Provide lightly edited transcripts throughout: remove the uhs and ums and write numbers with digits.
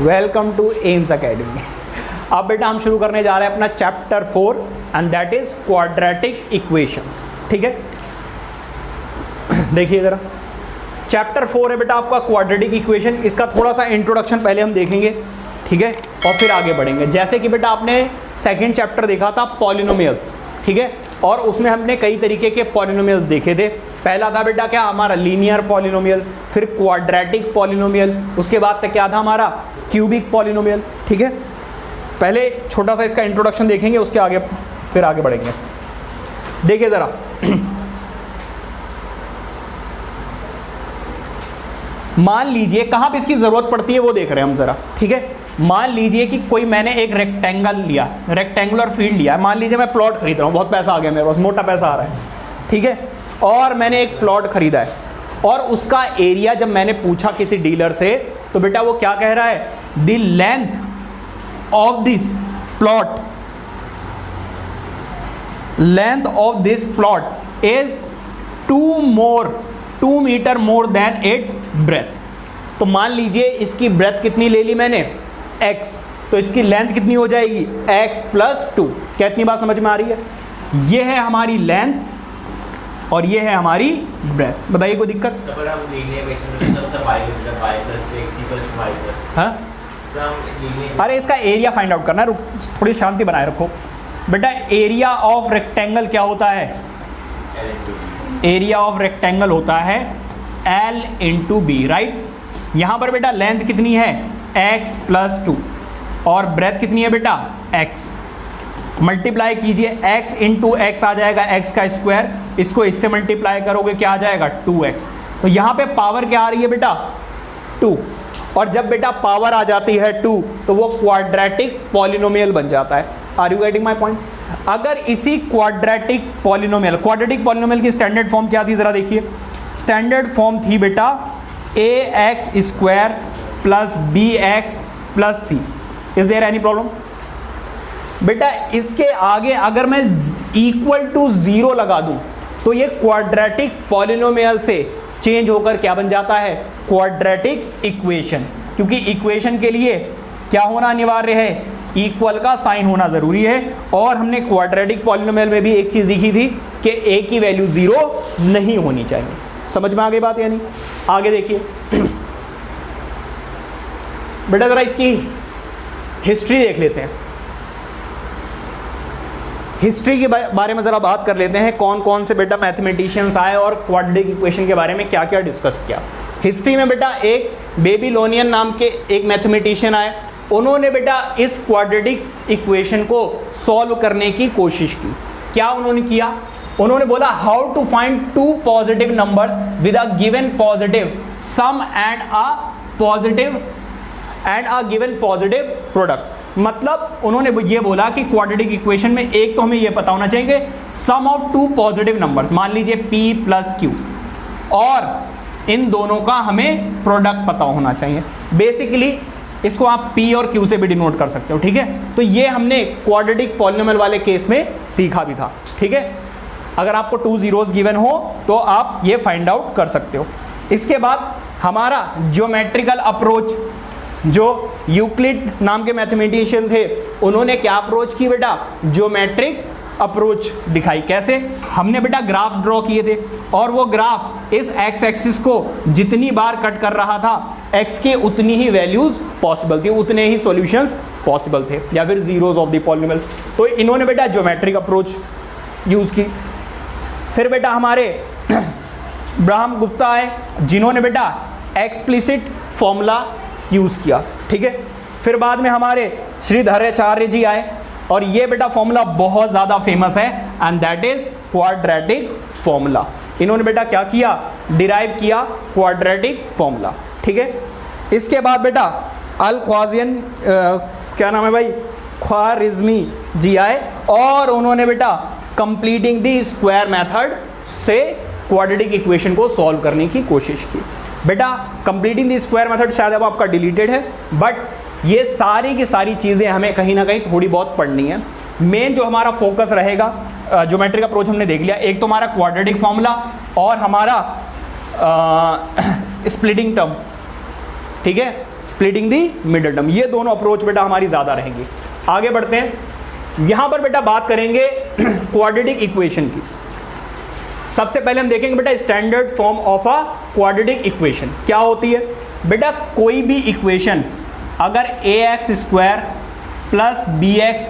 Welcome to AIIMS academy. अब बेटा हम शुरू करने जा रहे हैं अपना chapter 4 and that is quadratic equations. ठीक है, देखिए ज़रा, चैप्टर 4 है बेटा आपका क्वाड्रेटिक इक्वेशन। इसका थोड़ा सा इंट्रोडक्शन पहले हम देखेंगे, ठीक है, और फिर आगे बढ़ेंगे। जैसे कि बेटा आपने सेकंड चैप्टर देखा था पॉलिनोमियल्स, ठीक है, और उसमें हमने कई तरीके के पॉलिनोमियल्स देखे थे। पहला था बेटा क्या हमारा लीनियर पॉलिनोमियल, फिर क्वाड्रेटिक पॉलिनोमियल, उसके बाद तक क्या था हमारा क्यूबिक पॉलिनोमियल। ठीक है, पहले छोटा सा इसका इंट्रोडक्शन देखेंगे, उसके आगे फिर आगे बढ़ेंगे। देखिए ज़रा, मान लीजिए कहाँ पे इसकी ज़रूरत पड़ती है वो देख रहे हैं हम ज़रा। ठीक है, मान लीजिए कि कोई मैंने एक रेक्टेंगल लिया, रेक्टेंगुलर फील्ड लिया। मान लीजिए मैं प्लॉट खरीद रहा हूँ, बहुत पैसा आ गया मेरे पास, मोटा पैसा आ रहा है, ठीक है, और मैंने एक प्लॉट खरीदा है और उसका एरिया जब मैंने पूछा किसी डीलर से तो बेटा वो क्या कह रहा है, the length of this plot, length of this plot is 2 metre more than its breadth. तो मान लीजिए इसकी ब्रेथ कितनी ले ली मैंने, x, तो इसकी लेंथ कितनी हो जाएगी, x + 2। क्या इतनी बात समझ में आ रही है? ये है हमारी लेंथ और ये है हमारी ब्रेथ। बताइए कोई दिक्कत? हाँ, अरे इसका एरिया फाइंड आउट करना है, थोड़ी शांति बनाए रखो बेटा। एरिया ऑफ रेक्टेंगल क्या होता है? एरिया ऑफ रेक्टेंगल होता है L × B, राइट। यहाँ पर बेटा लेंथ कितनी है, x + 2, और ब्रेथ कितनी है बेटा, x। मल्टीप्लाई कीजिए, x × x आ जाएगा x का स्क्वायर, इसको इससे मल्टीप्लाई करोगे क्या आ जाएगा, 2x। तो यहाँ पे पावर क्या आ रही है बेटा, 2, और जब बेटा पावर आ जाती है 2 तो वो क्वाड्रेटिक पॉलिनोमियल बन जाता है। Are you getting my point? अगर इसी क्वाड्रेटिक पॉलिनोमियल की स्टैंडर्ड फॉर्म क्या थी, ज़रा देखिए। स्टैंडर्ड फॉर्म थी बेटा ax² + bx + c। Is there any problem? बेटा इसके आगे अगर मैं =0 लगा दूं तो ये क्वाड्रेटिक पॉलिनोमियल से चेंज होकर क्या बन जाता है, क्वाड्रेटिक इक्वेशन। क्योंकि इक्वेशन के लिए क्या होना अनिवार्य है, इक्वल का साइन होना ज़रूरी है। और हमने क्वाड्रेटिक पॉलिनोमियल में भी एक चीज़ देखी थी कि a की वैल्यू 0 नहीं होनी चाहिए। समझ में आ गई बात? यानी आगे देखिए बेटा, ज़रा इसकी हिस्ट्री देख लेते हैं। हिस्ट्री के बारे में ज़रा बात कर लेते हैं, कौन कौन से बेटा मैथमेटिशियंस आए और क्वाड्रेटिक इक्वेशन के बारे में क्या क्या डिस्कस किया। हिस्ट्री में बेटा एक बेबीलोनियन नाम के एक मैथमेटिशियन आए, उन्होंने बेटा इस क्वाड्रेटिक इक्वेशन को सॉल्व करने की कोशिश की। क्या उन्होंने किया, उन्होंने बोला how to find 2 positive numbers with a given positive sum and a given positive product. मतलब उन्होंने ये बोला कि क्वाड्रेटिक इक्वेशन में एक तो हमें ये पता होना चाहिए कि सम ऑफ 2 पॉजिटिव नंबर्स, मान लीजिए p + q, और इन दोनों का हमें प्रोडक्ट पता होना चाहिए। बेसिकली इसको आप p और q से भी डिनोट कर सकते हो, ठीक है। तो ये हमने क्वाड्रेटिक पॉलिनोमियल वाले केस में सीखा भी था, ठीक है। अगर आपको 2 zeros गिवन हो तो आप ये फाइंड आउट कर सकते हो। इसके बाद हमारा ज्योमेट्रिकल अप्रोच, जो यूक्लिड नाम के मैथमेटिशियन थे, उन्होंने क्या अप्रोच की बेटा, ज्योमेट्रिक अप्रोच दिखाई। कैसे? हमने बेटा ग्राफ ड्रॉ किए थे और वो ग्राफ इस x एक्सिस को जितनी बार कट कर रहा था x के उतनी ही वैल्यूज पॉसिबल थी, उतने ही सॉल्यूशंस पॉसिबल थे, या फिर जीरोस ऑफ द पॉलिनोमियल। तो इन्होंने बेटा ज्योमेट्रिक अप्रोच यूज़ की। फिर बेटा हमारे ब्रह्म गुप्ता आए, जिन्होंने बेटा एक्सप्लिसिट फॉर्मूला यूज़ किया, ठीक है। फिर बाद में हमारे श्रीधराचार्य जी आए और ये बेटा फॉर्मूला बहुत ज़्यादा फेमस है and that is quadratic formula. इन्होंने बेटा क्या किया, डिराइव किया क्वाड्रेटिक फॉर्मूला, ठीक है। इसके बाद बेटा अल-ख्वारिज़मी क्या नाम है भाई, ख्वारिज़मी जी आए और उन्होंने बेटा कंप्लीटिंग द स्क्वायर मेथड से क्वाड्रेटिक इक्वेशन को सॉल्व करने की कोशिश की। बेटा कंप्लीटिंग द स्क्वायर मेथड शायद अब आपका डिलीटेड है, बट ये सारी की सारी चीज़ें हमें कहीं ना कहीं थोड़ी बहुत पढ़नी है। मेन जो हमारा फोकस रहेगा, ज्योमेट्रिक अप्रोच हमने देख लिया, एक तो हमारा क्वाड्रेटिक फॉर्मूला और हमारा स्प्लिटिंग टर्म, ठीक है। स्प्लिटिंग दी मिडिल टर्म। ये दोनों अप्रोच बेटा हमारी ज़्यादा रहेंगी। आगे बढ़ते हैं, यहाँ पर बेटा बात करेंगे क्वाड्रेटिक इक्वेशन की। सबसे पहले हम देखेंगे बेटा standard form of a quadratic equation क्या होती है। बेटा कोई भी इक्वेशन अगर ax square plus bx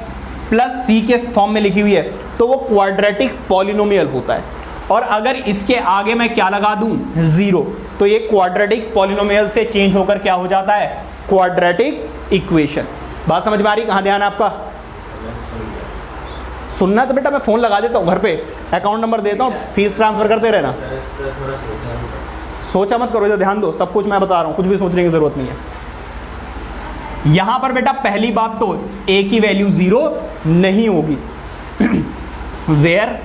plus c के फॉर्म में लिखी हुई है तो वो क्वाड्रेटिक पॉलिनोमियल होता है, और अगर इसके आगे मैं क्या लगा दूं 0 तो ये क्वाड्रेटिक पॉलिनोमियल से चेंज होकर क्या हो जाता है क्वाड्रेटिक इक्वेशन। बात समझ में आ रही, कहाँ ध्यान है आपका? सुनना तो बेटा मैं फ़ोन लगा देता हूँ घर पे, अकाउंट नंबर देता हूँ, फीस ट्रांसफ़र करते रहना। सोचा मत करो, इधर ध्यान दो, सब कुछ मैं बता रहा हूँ, कुछ भी सोचने की ज़रूरत नहीं है। यहाँ पर बेटा पहली बात तो a की वैल्यू 0 नहीं होगी, where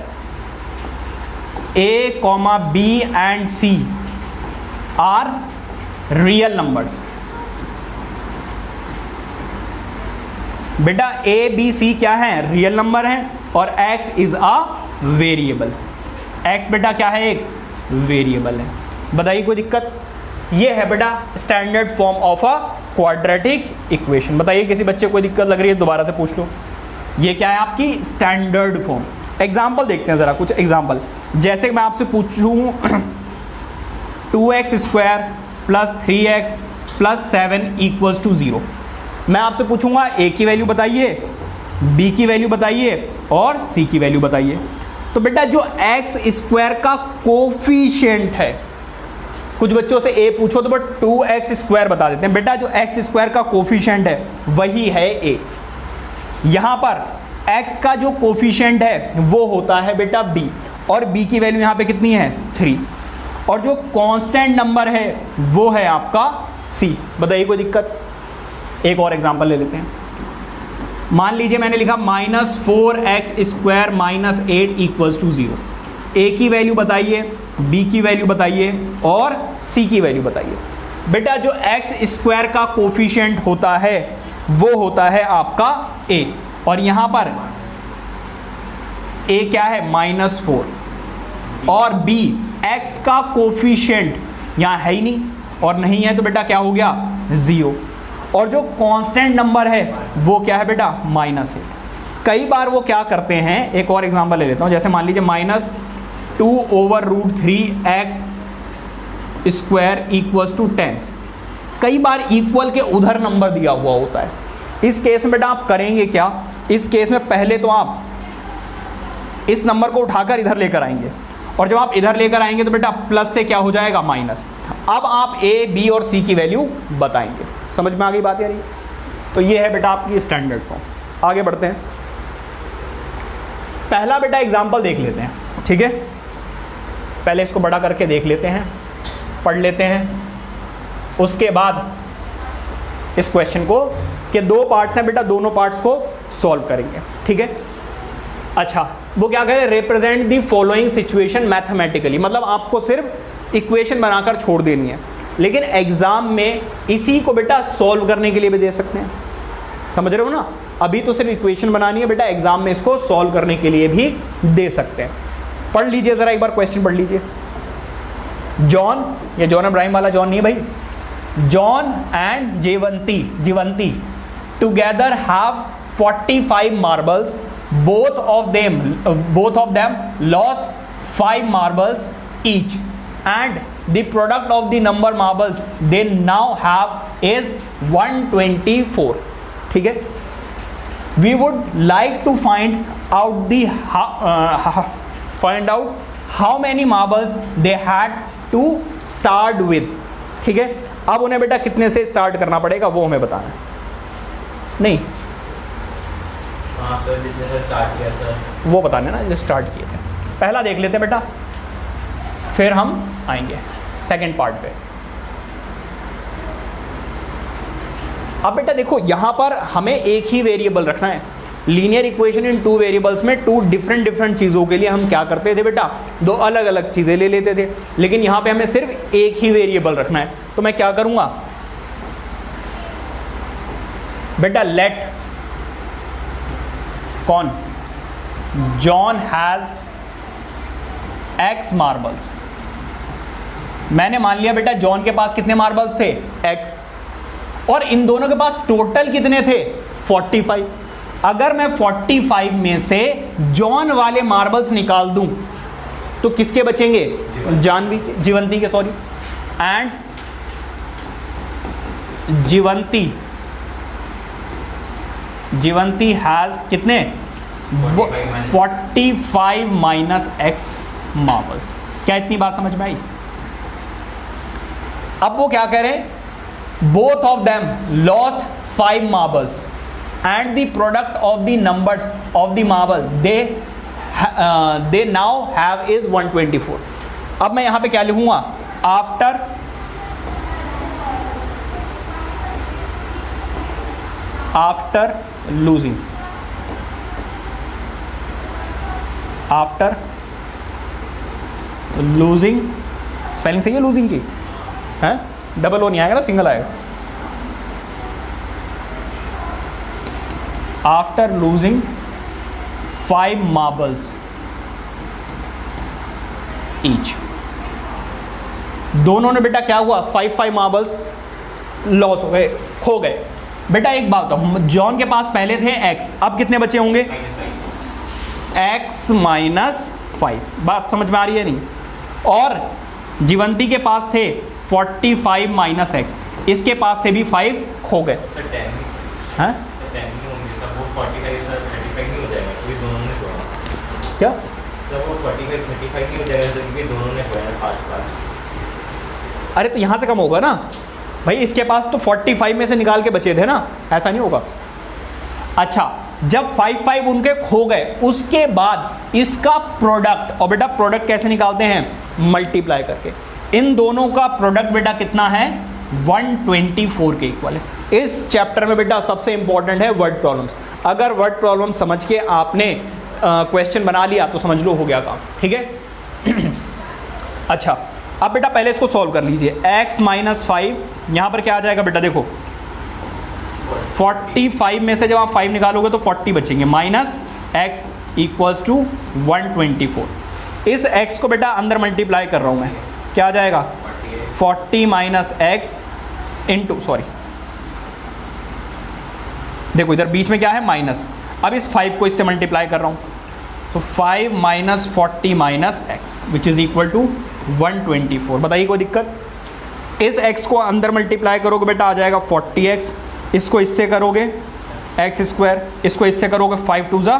a, b and c are real numbers. बेटा a, b, c क्या है? रियल नंबर हैं, और x is a variable. x बेटा क्या है? एक वेरिएबल है। बताइए कोई दिक्कत? ये है बेटा standard form of a quadratic equation. बताइए किसी बच्चे को कोई दिक्कत लग रही है दोबारा से पूछ लो। ये क्या है? आपकी स्टैंडर्ड फॉर्म। एग्जाम्पल देखते हैं ज़रा, कुछ एग्जाम्पल। जैसे मैं आपसे पूछूं 2x square plus 3x plus 7 equals to 0, मैं आपसे पूछूंगा a की वैल्यू बताइए, b की वैल्यू बताइए और c की वैल्यू बताइए। तो बेटा जो x स्क्वायर का कोफिशिएंट है, कुछ बच्चों से a पूछो तो बट 2x स्क्वायर बता देते हैं। बेटा जो x स्क्वायर का कोफिशिएंट है वही है a। यहाँ पर x का जो कोफिशिएंट है वो होता है बेटा b, और b की वैल्यू यहाँ पे कितनी है 3, और जो कांस्टेंट नंबर है वो है आपका c। बताइए कोई दिक्कत? एक और एग्जांपल ले लेते हैं। मान लीजिए मैंने लिखा -4x square minus 8 equals to 0। a की वैल्यू बताइए, b की वैल्यू बताइए और c की वैल्यू बताइए। बेटा जो x स्क्वायर का कोफिशिएंट होता है वो होता है आपका a, और यहाँ पर a क्या है -4, और b x का कोफिशिएंट यहाँ है ही नहीं, और नहीं है तो बेटा क्या हो गया 0, और जो कांस्टेंट नंबर है वो क्या है बेटा -8। कई बार वो क्या करते हैं, एक और एग्जांपल ले लेता हूँ। जैसे मान लीजिए -2/√3x स्क्वायर इक्वल्स टू 10। कई बार इक्वल के उधर नंबर दिया हुआ होता है। इस केस में बेटा आप करेंगे क्या? इस केस में पहले तो आप इस नंबर को उठाकर इधर लेकर आएंगे, और जब आप इधर लेकर आएंगे तो बेटा प्लस से क्या हो जाएगा माइनस। अब आप a, b और c की वैल्यू बताएंगे। समझ में आ गई बात यार? तो ये है बेटा आपकी स्टैंडर्ड फॉर्म। आगे बढ़ते हैं, पहला बेटा एग्जांपल देख लेते हैं, ठीक है? पहले इसको बड़ा करके देख लेते हैं, पढ़ लेते हैं, उसके बाद इस क्वेश्चन को के 2 पार्ट्स हैं बेटा, दोनों पार्ट्स को सॉल्व करेंगे, ठीक है? अच्छा, वो क्या कह रहे हैं? Represent the following situation mathematically, मतलब आपको सिर्फ इक्वेशन बनाकर छोड़ देनी है, लेकिन एग्जाम में इसी को बेटा सॉल्व करने के लिए भी दे सकते हैं। समझ रहे हो ना? अभी तो सिर्फ इक्वेशन बनानी है बेटा, एग्जाम में इसको सॉल्व करने के लिए भी दे सकते हैं। पढ़ लीजिए ज़रा एक बार क्वेश्चन पढ़ लीजिए। जॉन, ये जॉन इब्राहिम वाला जॉन नहीं है भाई, John and Jeevanti together have 45 marbles, both of them lost 5 marbles each, and the product of the number marbles they now have is 124. ठीक है? We would like to find out how many marbles they had to start with. ठीक है? अब उन्हें बेटा कितने से start करना पड़ेगा वो हमें बताना है। नहीं, वो बताने ना जो स्टार्ट किए थे। पहला देख लेते हैं बेटा, फिर हम आएंगे सेकंड पार्ट पे। अब बेटा देखो, यहाँ पर हमें एक ही वेरिएबल रखना है। लीनियर इक्वेशन इन 2 वेरिएबल्स में 2 डिफरेंट चीज़ों के लिए हम क्या करते थे बेटा, 2 अलग अलग चीज़ें ले लेते थे, लेकिन यहाँ पे हमें सिर्फ एक ही वेरिएबल रखना है। तो मैं क्या करूँगा बेटा, लेट कौन, जॉन हैज x मार्बल्स। मैंने मान लिया बेटा जॉन के पास कितने मार्बल्स थे, x, और इन दोनों के पास टोटल कितने थे 45। अगर मैं 45 में से जॉन वाले मार्बल्स निकाल दूं तो किसके बचेंगे, जानवी के, जीवंती के, सॉरी, एंड जीवंती हैज कितने 45 माइनस एक्स मार्बल्स। क्या इतनी बात समझ में आई? अब वो क्या कह रहे हैं, both of them lost 5 marbles and the product of the numbers of the marble they now have is 124। अब मैं यहां पे क्या लिखूंगा, आफ्टर लूजिंग, स्पेलिंग सही है लूजिंग की, है डबल ओ नहीं आएगा ना, सिंगल आएगा। आफ्टर लूजिंग 5 मार्बल्स ईच, दोनों ने बेटा क्या हुआ 5 मार्बल्स लॉस हो गए, खो गए। बेटा एक बात बताओ, जॉन के पास पहले थे x, अब कितने बचे होंगे x माइनस 5। बात समझ में आ रही है नहीं? और जीवंती के पास थे 45 माइनस x, इसके पास से भी 5 खो गए। हैं क्या अरे तो यहां से कम होगा ना भाई, इसके पास तो 45 में से निकाल के बचे थे ना, ऐसा नहीं होगा। अच्छा, जब 5 उनके खो गए उसके बाद इसका प्रोडक्ट, और बेटा प्रोडक्ट कैसे निकालते हैं, मल्टीप्लाई करके। इन दोनों का प्रोडक्ट बेटा कितना है 124 के इक्वल है। इस चैप्टर में बेटा सबसे इंपॉर्टेंट है वर्ड प्रॉब्लम्स। अगर वर्ड प्रॉब्लम समझ के आपने क्वेश्चन बना लिया तो समझ लो हो गया काम, ठीक है। अच्छा, अब बेटा पहले इसको सॉल्व कर लीजिए। x माइनस 5, यहाँ पर क्या आ जाएगा बेटा, देखो 45 में से जब आप 5 निकालोगे तो 40 बचेंगे, माइनस x इक्वल्स टू 124। इस x को बेटा अंदर मल्टीप्लाई कर रहा हूँ मैं, क्या आ जाएगा 40 माइनस एक्स इंटू, सॉरी देखो इधर बीच में क्या है माइनस, अब इस 5 को इससे मल्टीप्लाई कर रहा हूँ तो 5 minus 40 minus x which is equal to 124। बताइए कोई दिक्कत? इस x को अंदर मल्टीप्लाई करोगे बेटा आ जाएगा 40x, इसको इससे करोगे एक्स स्क्वायर, इसको इससे करोगे 5 2 ज़ा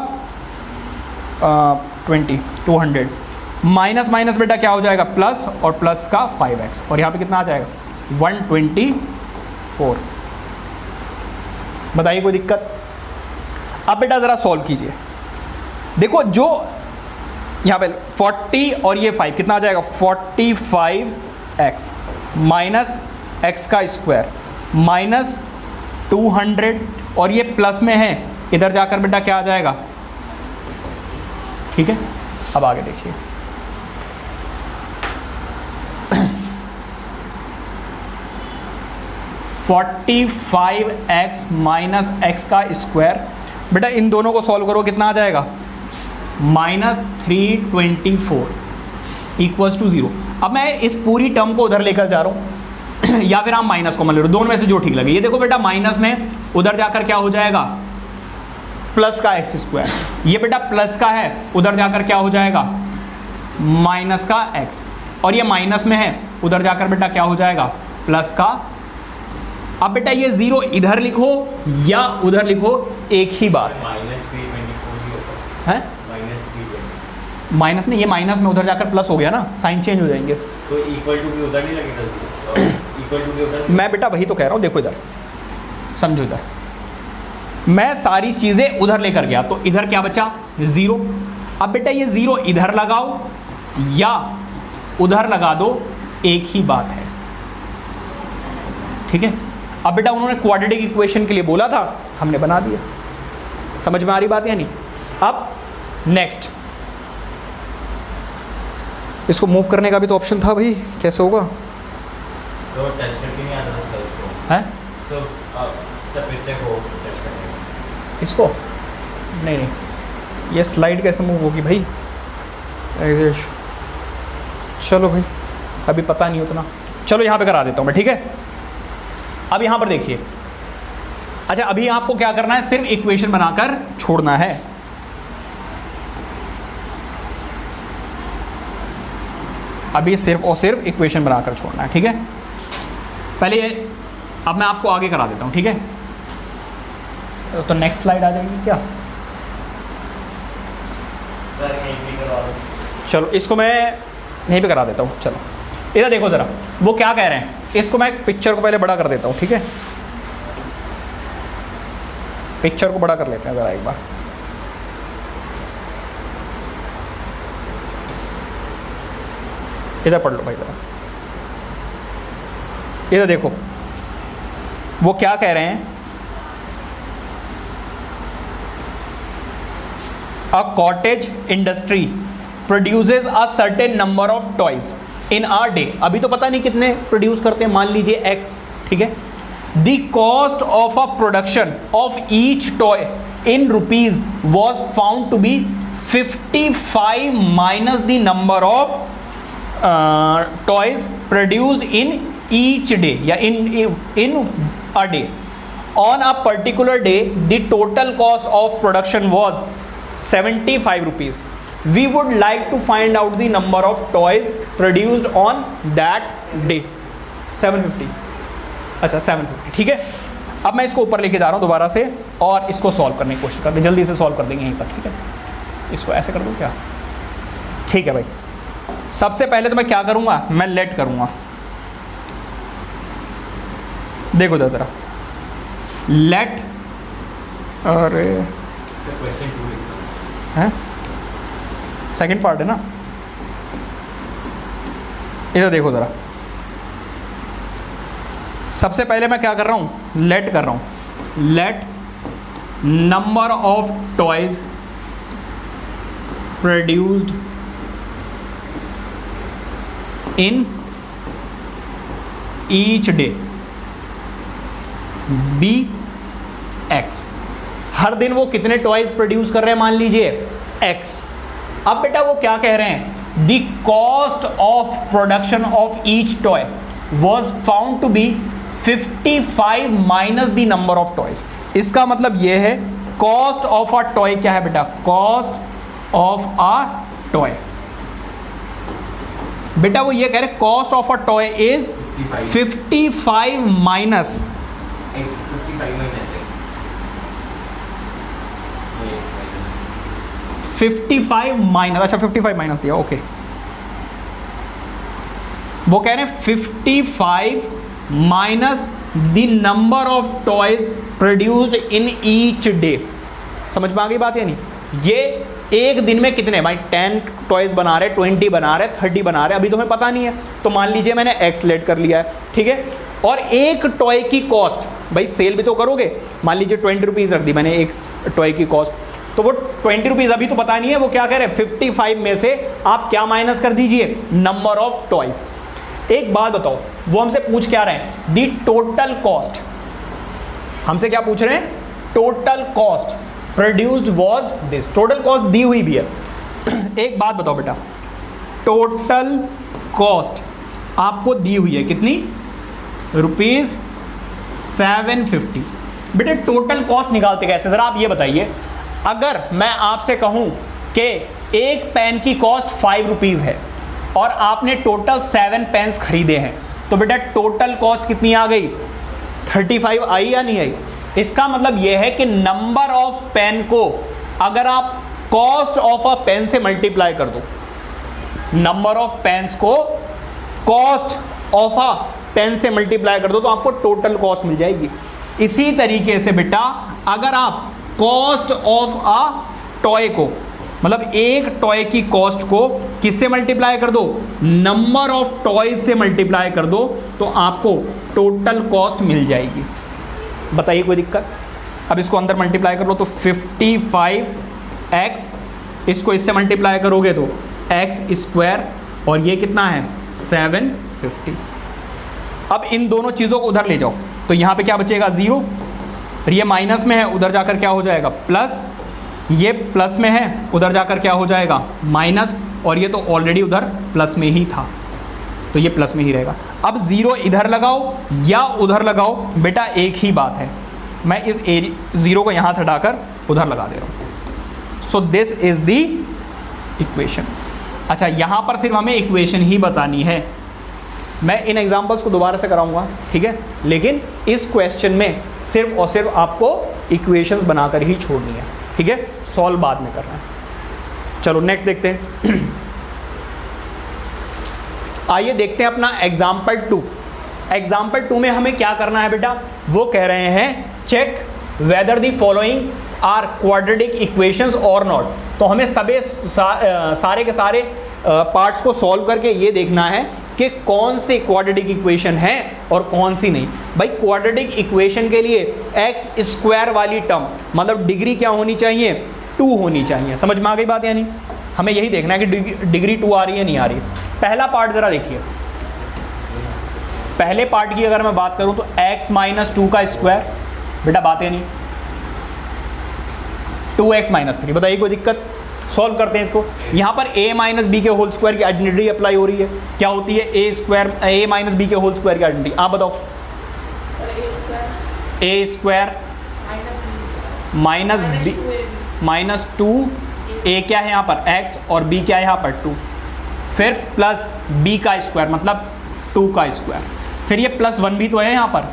20 200, माइनस माइनस बेटा क्या हो जाएगा प्लस, और प्लस का 5x, और यहाँ पे कितना आ जाएगा 124। बताइए कोई दिक्कत? अब बेटा ज़रा सॉल्व कीजिए। देखो जो यहाँ पे 40 और ये 5 कितना आ जाएगा 45x माइनस एक्स का स्क्वायर माइनस 200, और ये प्लस में है, इधर जाकर बेटा क्या आ जाएगा, ठीक है। अब आगे देखिए, $45x माइनस एक्स का स्क्वायर, बेटा इन दोनों को सॉल्व करो कितना आ जाएगा माइनस 324 इक्वल्स टू 0। अब मैं इस पूरी टर्म को उधर लेकर जा रहा हूँ या फिर आप माइनस कॉमन ले लो, दोनों में से जो ठीक लगे। ये देखो बेटा माइनस में उधर जाकर क्या हो जाएगा प्लस का एक्स स्क्वायर, ये बेटा प्लस का है उधर जाकर क्या हो जाएगा माइनस का एक्स, और ये माइनस में है उधर जाकर बेटा क्या हो जाएगा प्लस का। अब बेटा ये 0 इधर लिखो या उधर लिखो एक ही बात है, माइनस नहीं, ये माइनस में उधर जाकर प्लस हो गया ना, साइन चेंज हो जाएंगे तो इक्वल टू भी उधर नहीं लगेगा, इक्वल टू भी उधर। मैं बेटा वही तो कह रहा हूँ, देखो इधर समझो, इधर मैं सारी चीज़ें उधर लेकर गया तो इधर क्या बचा 0। अब बेटा ये 0 इधर लगाओ या उधर लगा दो, एक ही बात है, ठीक है। अब बेटा उन्होंने क्वाड्रेटिक इक्वेशन के लिए बोला था, हमने बना दिया। समझ में आ रही बात या नहीं? अब नेक्स्ट, इसको मूव करने का भी तो ऑप्शन था भाई, कैसे होगा? तो टच करके नहीं आता था इसको, हैं? तो सब पिक्चर को टच करने इसको नहीं नहीं, ये स्लाइड कैसे मूव होगी भाई? चलो भाई अभी पता नहीं उतना, चलो यहाँ पे करा देता हूँ मैं, ठीक है। अब यहाँ पर देखिए अच्छा, अभी आपको क्या करना है, सिर्फ इक्वेशन बनाकर छोड़ना है। अभी सिर्फ और सिर्फ इक्वेशन बनाकर छोड़ना है, ठीक है। पहले अब मैं आपको आगे करा देता हूं, ठीक है। तो नेक्स्ट स्लाइड आ जाएगी क्या? सर एक भी करवा दो। चलो इसको मैं यहीं पे करा देता हूँ। चलो इधर देखो ज़रा, वो क्या कह रहे हैं, इसको मैं पिक्चर को पहले बड़ा कर देता हूँ, ठीक है। पिक्चर को बड़ा कर लेते हैं ज़रा एक बार। इधर पढ़ लो भाई ज़रा, इधर देखो वो क्या कह रहे हैं। A cottage industry produces a certain number of toys in our day. अभी तो पता नहीं कितने प्रोड्यूस करते हैं, मान लीजिए x, ठीक है। The cost of a production of each toy in rupees was found to be 55 minus the number of toys produced in each day या in a day. On a particular day the total cost of production was 75 rupees. We would like to find out the number of toys produced on that day. 750. अच्छा 750, ठीक है। अब मैं इसको ऊपर लेके जा रहा हूँ दोबारा से और इसको सॉल्व करने की कोशिश करते हैं, जल्दी से सॉल्व कर देंगे यहीं पर, ठीक है। इसको ऐसे कर दूँ क्या? ठीक है भाई। सबसे पहले तो मैं क्या करूँगा, मैं लेट करूँगा। देखो जरा लेट, अरे क्वेश्चन 2 है, सेकंड पार्ट है ना। इधर देखो ज़रा, सबसे पहले मैं क्या कर रहा हूँ, लेट कर रहा हूँ। Let number of toys produced in each day be X. हर दिन वो कितने टॉयज प्रोड्यूस कर रहे हैं, मान लीजिए x। अब बेटा वो क्या कह रहे हैं, the cost of production of each toy was found to be 55 minus the number of toys. इसका मतलब ये है कॉस्ट ऑफ अ टॉय क्या है बेटा, कॉस्ट ऑफ अ टॉय। बेटा वो ये कह रहे हैं cost of a toy is 55 minus 55 minus, अच्छा 55 माइनस दिया, ओके। वो कह रहे हैं 55 minus the number of toys produced in each day. समझ में आ गई बात या नहीं? ये एक दिन में कितने भाई 10 टॉयज बना रहे, 20 बना रहे, 30 बना रहे, अभी तुम्हें पता नहीं है। तो मान लीजिए मैंने एक्स लेट कर लिया है, ठीक है। और एक टॉय की कॉस्ट, भाई सेल भी तो करोगे, मान लीजिए 20 रुपीज़ रख दी मैंने एक टॉय की कॉस्ट, तो वो 20 रुपीज़ अभी तो पता नहीं है। वो क्या कह रहे हैं 55 में से आप क्या माइनस कर दीजिए, नंबर ऑफ टॉयज। एक बात बताओ, वो हमसे पूछ क्या रहे हैं, दी टोटल कॉस्ट। हमसे क्या पूछ रहे हैं, total cost produced was this. Total cost दी हुई भी है। एक बात बताओ बेटा, टोटल कॉस्ट आपको दी हुई है कितनी, रुपीज़ 750। बेटे टोटल कॉस्ट निकालते कैसे, ज़रा आप ये बताइए। अगर मैं आपसे कहूं कि एक पेन की कॉस्ट 5 रुपीज़ है और आपने टोटल 7 पेन्स खरीदे हैं, तो बेटा टोटल कॉस्ट कितनी आ गई, 35 आई या नहीं आई? इसका मतलब यह है कि नंबर ऑफ पेन को अगर आप कॉस्ट ऑफ अ पेन से मल्टीप्लाई कर दो, नंबर ऑफ पेन्स को कॉस्ट ऑफ अ पेन से मल्टीप्लाई कर दो तो आपको टोटल कॉस्ट मिल जाएगी। इसी तरीके से बेटा अगर आप कॉस्ट ऑफ अ टॉय को, मतलब एक टॉय की कॉस्ट को किससे मल्टीप्लाई कर दो, नंबर ऑफ टॉयज से मल्टीप्लाई कर दो, तो आपको टोटल कॉस्ट मिल जाएगी। बताइए कोई दिक्कत? अब इसको अंदर मल्टीप्लाई कर लो तो 55x, इसको इससे मल्टीप्लाई करोगे तो x स्क्वायर, और ये कितना है 750। अब इन दोनों चीज़ों को उधर ले जाओ तो यहाँ पे क्या बचेगा 0, और ये माइनस में है, उधर जाकर क्या हो जाएगा प्लस, ये प्लस में है, उधर जाकर क्या हो जाएगा माइनस, और ये तो ऑलरेडी उधर प्लस में ही था तो ये प्लस में ही रहेगा। अब 0 इधर लगाओ या उधर लगाओ बेटा एक ही बात है, मैं इस ज़ीरो को यहाँ से हटाकर उधर लगा दे रहा हूँ। So this is the equation. अच्छा, यहाँ पर सिर्फ हमें इक्वेशन ही बतानी है। मैं इन एग्जांपल्स को दोबारा से कराऊंगा, ठीक है, लेकिन इस क्वेश्चन में सिर्फ और सिर्फ आपको इक्वेशंस बनाकर ही छोड़नी है, ठीक है, सॉल्व बाद में करना है। चलो नेक्स्ट देखते हैं। आइए देखते हैं अपना एग्जाम्पल 2। एग्जाम्पल 2 में हमें क्या करना है बेटा, वो कह रहे हैं check whether the following are quadratic equations और नॉट। तो हमें सारे के सारे पार्ट्स को सॉल्व करके ये देखना है कि कौन सी क्वाड्रेटिक इक्वेशन है और कौन सी नहीं। भाई क्वाड्रेटिक इक्वेशन के लिए एक्स स्क्वायर वाली टर्म मतलब डिग्री क्या होनी चाहिए, 2 होनी चाहिए। समझ में आ गई बात? यानी हमें यही देखना है कि डिग्री 2 आ रही है नहीं आ रही। पहला पार्ट ज़रा देखिए, पहले पार्ट की अगर मैं बात करूं तो x माइनस 2 का स्क्वायर, बेटा बात है नहीं, 2x माइनस 3। बताइए कोई दिक्कत? सॉल्व करते हैं इसको। यहाँ पर a माइनस बी के होल स्क्वायर की आइडेंटिटी अप्लाई हो रही है। क्या होती है? a माइनस बी के होल स्क्वायर की आइडेंटिटी आप बताओ। a square minus b minus 2, a क्या है यहाँ पर x और b क्या है यहाँ पर 2, फिर प्लस b का स्क्वायर मतलब 2 का स्क्वायर, फिर ये प्लस 1 भी तो है यहाँ पर,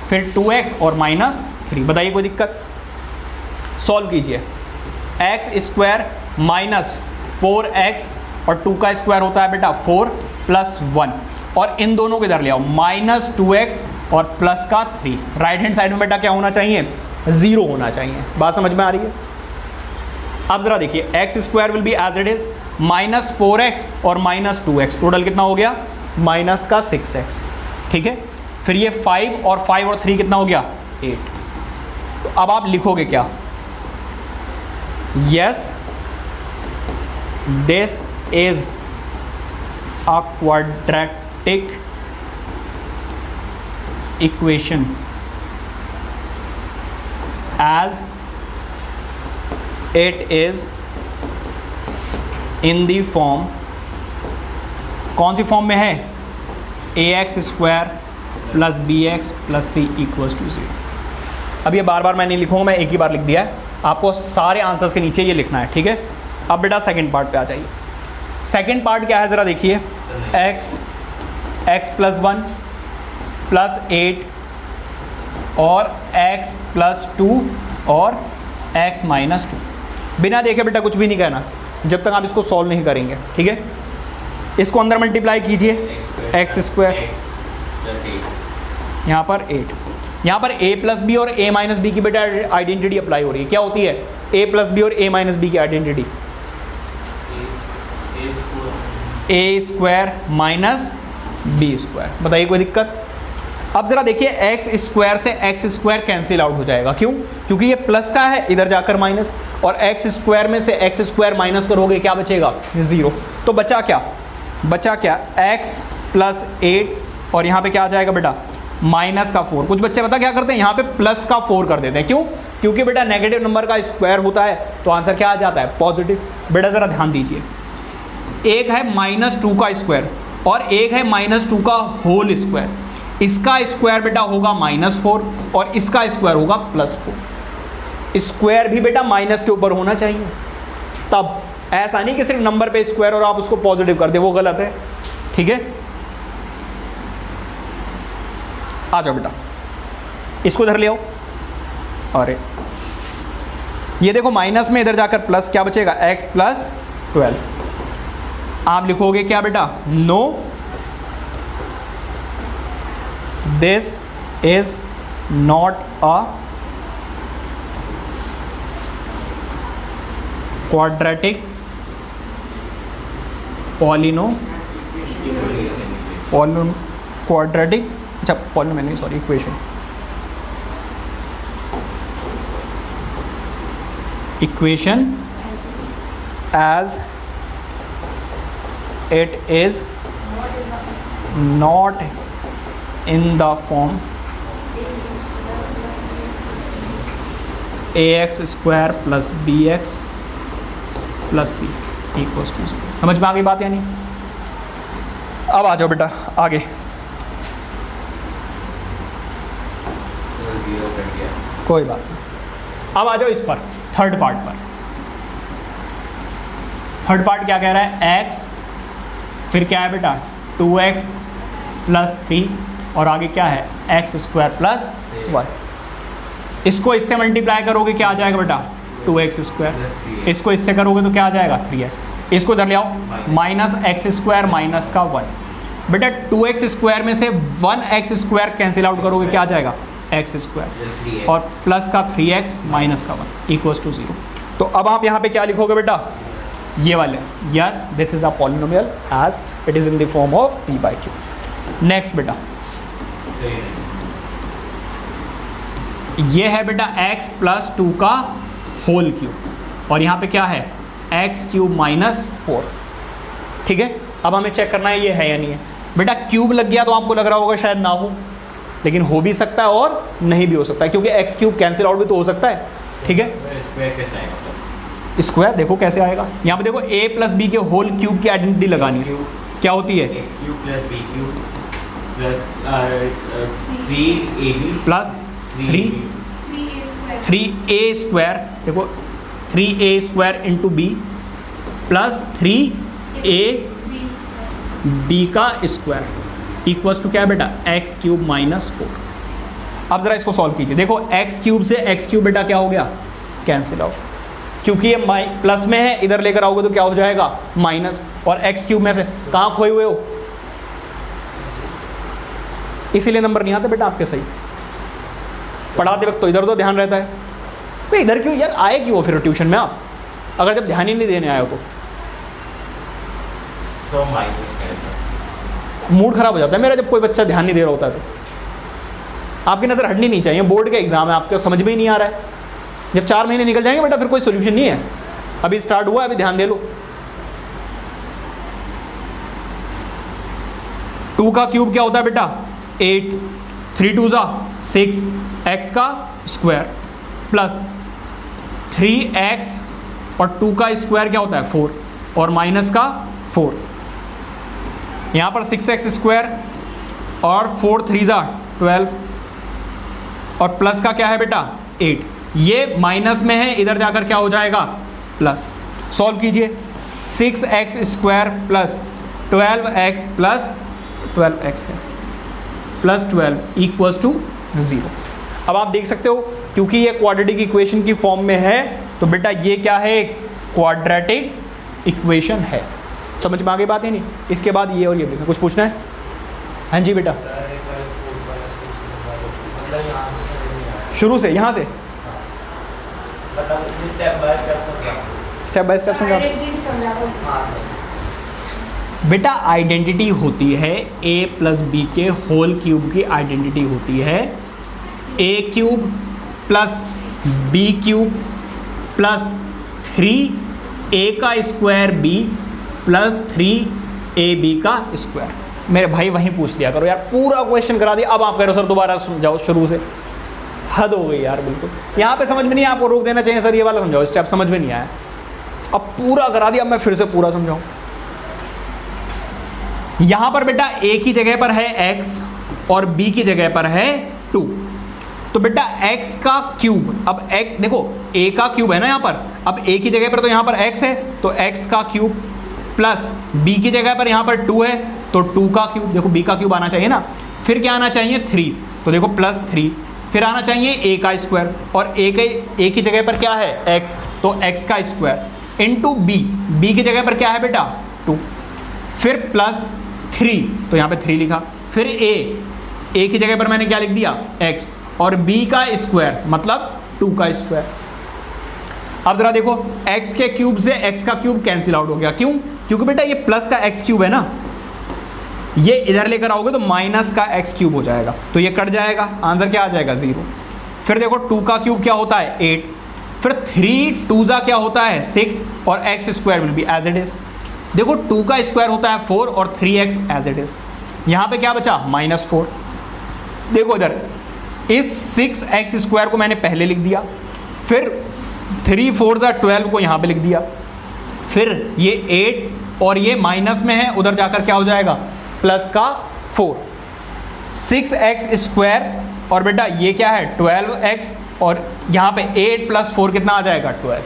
फिर 2x और माइनस 3। बताइए कोई दिक्कत? सॉल्व कीजिए। एक्स स्क्वायर माइनस 4x और 2 का स्क्वायर होता है बेटा 4 प्लस 1, और इन दोनों को इधर ले आओ, माइनस 2x और प्लस का 3। राइट हैंड साइड में बेटा क्या होना चाहिए? 0 होना चाहिए। बात समझ में आ रही है? अब जरा देखिए, x square will be as it is minus 4x और माइनस 2x, टोटल कितना हो गया? माइनस का 6x, ठीक है। फिर ये 5 और 3 कितना हो गया? 8। तो अब आप लिखोगे क्या? Yes this is a quadratic equation as it is in the form, कौन सी फॉर्म में है? ax square plus b x plus c equals to 0। अब ये बार बार मैं नहीं लिखूंगा, मैं एक ही बार लिख दिया है। आपको सारे आंसर्स के नीचे ये लिखना है, ठीक है। अब बेटा सेकंड पार्ट पे आ जाइए। सेकंड पार्ट क्या है ज़रा देखिए, x प्लस 1 प्लस 8 और x प्लस 2 और x माइनस 2। बिना देखे बेटा कुछ भी नहीं कहना जब तक आप इसको सॉल्व नहीं करेंगे, ठीक है। इसको अंदर मल्टीप्लाई कीजिए, x स्क्वायर यहाँ पर 8, यहाँ पर a प्लस बी और a माइनस बी की बेटा आइडेंटिटी अप्लाई हो रही है। क्या होती है a प्लस बी और a माइनस बी की identity? a square minus b square. बताइए कोई दिक्कत? अब जरा देखिए, एक्स स्क्वायर से एक्स स्क्वायर कैंसिल आउट हो जाएगा। क्यों? क्योंकि ये प्लस का है, इधर जाकर माइनस, और एक्स स्क्वायर में से एक्स स्क्वायर माइनस करोगे क्या बचेगा? 0। तो बचा क्या? बचा क्या? एक्स प्लस 8 और यहाँ पे क्या आ जाएगा बेटा? माइनस का 4। कुछ बच्चे पता क्या करते हैं, यहाँ पे प्लस का 4 कर देते हैं। क्यों? क्योंकि बेटा नेगेटिव नंबर का स्क्वायर होता है तो आंसर क्या आ जाता है? पॉजिटिव। बेटा ज़रा ध्यान दीजिए, एक है माइनस 2 का स्क्वायर और एक है माइनस 2 का होल स्क्वायर। इसका स्क्वायर बेटा होगा -4 और इसका स्क्वायर होगा +4। स्क्वायर भी बेटा माइनस के ऊपर होना चाहिए, तब ऐसा नहीं कि सिर्फ नंबर पे स्क्वायर और आप उसको पॉजिटिव कर दे, वो गलत है, ठीक है। आ जाओ बेटा, इसको इधर ले आओ। अरे ये देखो, माइनस में इधर जाकर प्लस, क्या बचेगा? x प्लस 12। आप लिखोगे क्या बेटा? No this is not a quadratic quadratic अच्छा polynomial sorry equation as it is not in the form ax square plus b x plus c equals to 0। समझ में आ गई बात? यानी अब आ जाओ बेटा आगे। कोई बात नहीं। अब आ जाओ इस पर, थर्ड पार्ट पर। थर्ड पार्ट क्या कह रहा है, x फिर क्या है बेटा 2x प्लस 3 और आगे क्या है x स्क्वायर प्लस 1। इसको इससे मल्टीप्लाई करोगे क्या आ जाएगा बेटा 2x स्क्वायर, इसको इससे करोगे तो क्या आ जाएगा 3x। इसको इधर ले आओ, माइनस एक्स स्क्वायर माइनस का 1। बेटा 2x स्क्वायर में से 1x स्क्वायर कैंसिल आउट करोगे क्या आ जाएगा x स्क्वायर, और प्लस का 3x माइनस का 1 इक्वल्स टू 0। तो अब आप यहाँ पे क्या लिखोगे बेटा, ये वाले, yes this is a polynomial as it is in the form of p/q। Next बेटा ये है बेटा x प्लस 2 का होल क्यूब, और यहाँ पे क्या है x क्यूब माइनस 4। ठीक है, अब हमें चेक करना है ये है या नहीं है। बेटा क्यूब लग गया तो आपको लग रहा होगा शायद ना हो, लेकिन हो भी सकता है और नहीं भी हो सकता है, क्योंकि x क्यूब कैंसिल आउट भी तो हो सकता है। ठीक है, स्क्वायर देखो कैसे आएगा, यहाँ पे देखो a प्लस बी के होल क्यूब की आइडेंटिटी लगानी है, क्या होती है प्लस 3a स्क्वायर, देखो 3a square into b plus 3a b का स्क्वायर इक्वल्स टू क्या है बेटा एक्स क्यूब माइनस 4। अब ज़रा इसको सॉल्व कीजिए, देखो एक्स क्यूब से एक्स क्यूब बेटा क्या हो गया कैंसिल आउट, क्योंकि ये प्लस में है, इधर लेकर आओगे तो क्या हो जाएगा माइनस, और एक्स क्यूब में से कहाँ खोए हुए हो, इसीलिए नंबर नहीं आते बेटा आपके सही। पढ़ाते वक्त तो इधर तो ध्यान रहता है, भाई इधर क्यों यार आए क्यों फिर ट्यूशन में आप, अगर जब ध्यान ही नहीं देने आए हो तो मूड खराब हो जाता है मेरा जब कोई बच्चा ध्यान नहीं दे रहा होता है तो। आपकी नज़र हटनी नहीं चाहिए, बोर्ड का एग्जाम है, आपको समझ में ही नहीं आ रहा है। जब 4 महीने निकल जाएंगे बेटा फिर कोई सोल्यूशन नहीं है, अभी स्टार्ट हुआ है, अभी ध्यान दे लो। 2 का क्यूब क्या होता है बेटा 8, 3 2 6 x का स्क्वायर प्लस 3x और 2 का स्क्वायर क्या होता है 4 और माइनस का 4, यहाँ पर 6x स्क्वायर और 4 3 12 और प्लस का क्या है बेटा 8, ये माइनस में है, इधर जाकर क्या हो जाएगा प्लस। सॉल्व कीजिए, 6x square plus 12x plus 12x है प्लस 12 इक्वल्स टू 0। अब आप देख सकते हो क्योंकि ये क्वाड्रेटिक इक्वेशन की फॉर्म में है तो बेटा ये क्या है एक क्वाड्रेटिक इक्वेशन है। समझ में आ गई बात है नहीं। इसके बाद ये और ये देखना, कुछ पूछना है? हाँ जी बेटा, शुरू से यहाँ से स्टेप बाय स्टेप समझा। बेटा आइडेंटिटी होती है a प्लस बी के होल क्यूब की आइडेंटिटी होती है a cube plus b cube plus 3a का स्क्वायर b प्लस 3ab का स्क्वायर। मेरे भाई वहीं पूछ लिया करो यार, पूरा क्वेश्चन करा दिया, अब आप कह रहे हो सर दोबारा समझाओ शुरू से। हद हो गई यार बिल्कुल, यहाँ पे समझ में नहीं, आपको रोक देना चाहिए सर ये वाला समझाओ, स्टेप समझ में नहीं आया, अब पूरा करा दिया, अब मैं फिर से पूरा समझाऊं। यहाँ पर बेटा a की जगह पर है x और b की जगह पर है 2, तो बेटा x का क्यूब, अब x देखो a का क्यूब है ना यहाँ पर, अब a की जगह पर तो यहाँ पर x है तो x का क्यूब प्लस b की जगह पर यहाँ पर 2 है तो 2 का क्यूब, देखो b का क्यूब आना चाहिए ना, फिर क्या आना चाहिए 3, तो देखो प्लस 3, फिर आना चाहिए a का स्क्वायर और a की जगह पर क्या है x, तो x का स्क्वायर इंटू b की जगह पर क्या है बेटा 2, फिर प्लस 3, तो यहाँ पे 3 लिखा, फिर a की जगह पर मैंने क्या लिख दिया x और b का स्क्वायर मतलब 2 का स्क्वायर। अब जरा देखो x के क्यूब से x का क्यूब कैंसिल आउट हो गया, क्यों? क्योंकि बेटा ये प्लस का x क्यूब है ना, ये इधर लेकर आओगे तो माइनस का x क्यूब हो जाएगा, तो ये कट जाएगा, आंसर क्या आ जाएगा 0। फिर देखो 2 का क्यूब क्या होता है 8, फिर 3 2 क्या होता है 6 और x square will be as it is. देखो 2 का स्क्वायर होता है 4 और 3x एज इट इज, यहाँ पे क्या बचा -4। देखो इधर इस 6x स्क्वायर को मैंने पहले लिख दिया, फिर 3 4 12 को यहाँ पे लिख दिया, फिर ये 8 और ये माइनस में है, उधर जाकर क्या हो जाएगा प्लस का 4, 6x स्क्वायर और बेटा ये क्या है 12x और यहाँ पे 8 + 4 कितना आ जाएगा 12।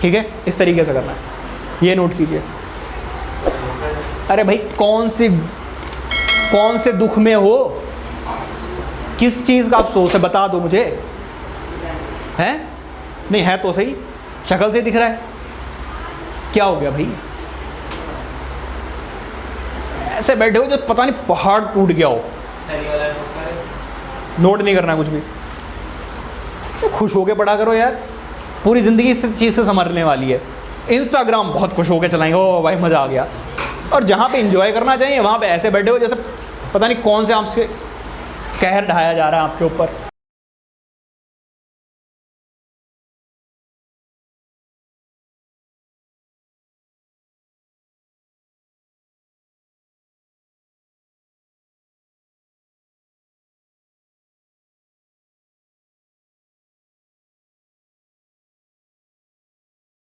ठीक है, इस तरीके से करना है, ये नोट कीजिए। अरे भाई कौन से दुख में हो, किस चीज़ का अफसोस है, बता दो मुझे। हैं? नहीं है तो सही, शक्ल से दिख रहा है। क्या हो गया भाई? ऐसे बैठे हो जो पता नहीं पहाड़ टूट गया हो। नोट नहीं करना कुछ भी, तो खुश होके पढ़ा करो यार, पूरी ज़िंदगी इस चीज़ से संभलने वाली है। इंस्टाग्राम बहुत खुश होके चलाएंगे, ओ भाई मज़ा आ गया। और जहाँ पे एंजॉय करना चाहिए वहाँ पे ऐसे बैठे हो जैसे पता नहीं कौन से आपसे कहर ढाया जा रहा है आपके ऊपर।